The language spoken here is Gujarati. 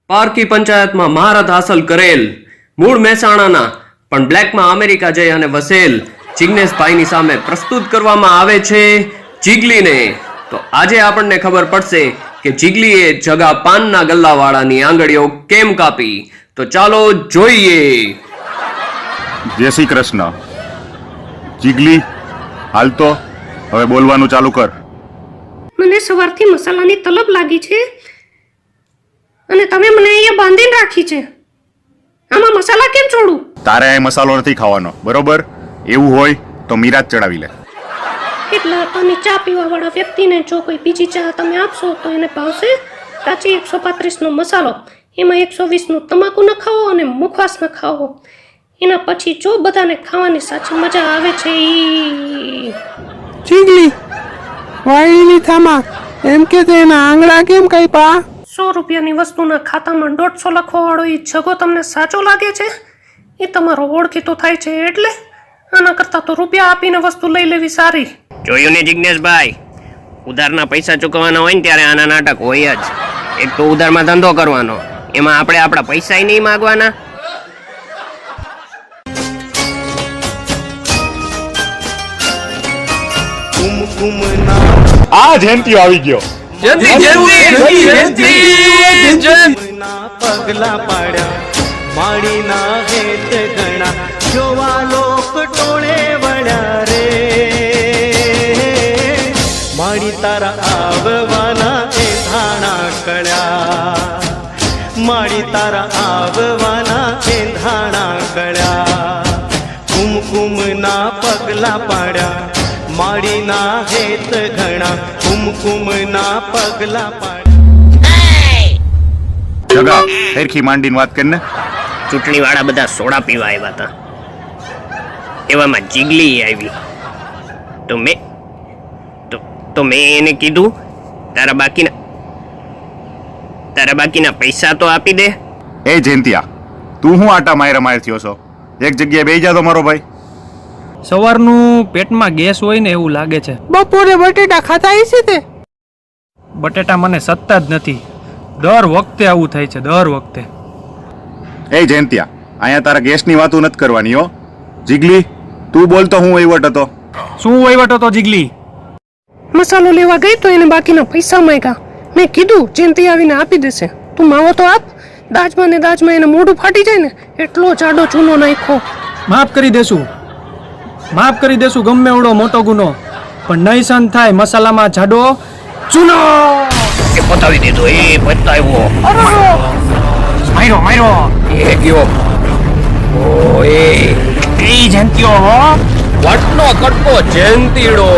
પારકી પંચાયતમાં મહારથ હાંસલ કરેલ મૂળ મહેસાણાના પણ બ્લેકમાં અમેરિકા જઈ અને વસેલ જિગ્નેશભાઈની સામે પ્રસ્તુત કરવામાં આવે છે જીગલીને. તો આજે આપણને ખબર પડશે કે જીગલીએ જગા પાનના ગલ્લાવાળાની આંગળીઓ કેમ કાપી. તો ચાલો જોઈએ. જય શ્રી કૃષ્ણ. જીગલી, હાલ તો હવે બોલવાનું ચાલુ કર. મને સવારથી મસાલાની તલબ લાગી છે અને તમે મને અહીંયા બાંધીને રાખી છે. આમાં મસાલા કેમ છોડું? તારે અહીં મસાલો નથી ખાવાનો, બરોબર? એવું હોય તો મીરા જ ચડાવી લે. એટલે તમે ચા પીવા વાળા વ્યક્તિને જો કોઈ બીજી ચા તમે આપશો તો એને ભાવશે. કાચી 135નો મસાલો, એમાં 120નું તમાકુ ન ખાવો અને મુખવાસ ન ખાવો. એના પછી જો બધાને ખાવાની સાચી મજા આવે છે. જીગલી, વાયલી થામા એમ કે તેના આંગળા કેમ કાપ્યા? 100 રૂપિયાની વસ્તુના ખાતામાં 150 લખવા વાળો એ જગો તમને સાચો લાગે છે? એ તમારો ઓળખીતો થાય છે એટલે આના કરતા તો રૂપિયા આપીને વસ્તુ લઈ લેવી સારી. જોયું ને જિગ્નેશભાઈ, ઉધારના પૈસા ચૂકવવાના હોય ને ત્યારે આના નાટક હોય જ. એક તો ઉધારમાં ધંધો કરવાનો, એમાં આપણે આપણા પૈસા નહીં માગવાના. આ જયંતિયો આવી ગયો. પગલા પાડ્યા માડીના હેત ગણા જોવા લોક ટોળે વળ્યા રે. માડી તારા આવવાના એ ધાણા કળ્યા, માડી તારા આવવાના એ ધાણા કળ્યા. કુમકુમના પગલા પાડ્યા માડીના હેત ઘણા, કુમકુમના પગલા પાડ્યા. જગા, સરખી માંડીને વાત કરને. ચૂંટણી વાળા બધા સોડા પીવા આવ્યા હતા, એવામાં જીગલી આવી. તો મેં એને કીધું તારા બાકીના પૈસા તો આપી દે. એ જયંતિયા, તું હું આટા માયરા માયર થયો છો? એક જગ્યાએ બેહી જા તો મારો ભાઈ. સવારનું પેટમાં ગેસ હોય ને એવું લાગે છે. બપોરે બટેટા ખાતા હશે તે? બટેટા મને સત્તા જ નથી. દર વખતે આવું થાય છે, દર વખતે. એ જયંતિયા, અહીંયા તારા ગેસની વાતો નથી કરવાની હો. જીગલી, તું બોલતો હું વહીવટ હતો. શું વહીવટ હતો જીગલી? મસાલો લેવા ગઈ તો એને બાકીના પૈસા માંગ્યા. મેં કીધું જયંતિ આવીને આપી દેશે, તું માવો તો આપ. દાજમાં એને મોઢું ફાટી જાય ને એટલો જાડો ચૂનો નાખ્યો. માફ કરી દેશું ગમે એવડો મોટો ગુનો, પણ નહીં સહન થાય મસાલામાં જાડો ચૂનો. એ પતાવી દીધો, એ પતાવ્યો. માર્યો એ ગયો. ઓ એ જયંતિયો હો, વટનો કટકો જયંતીડો.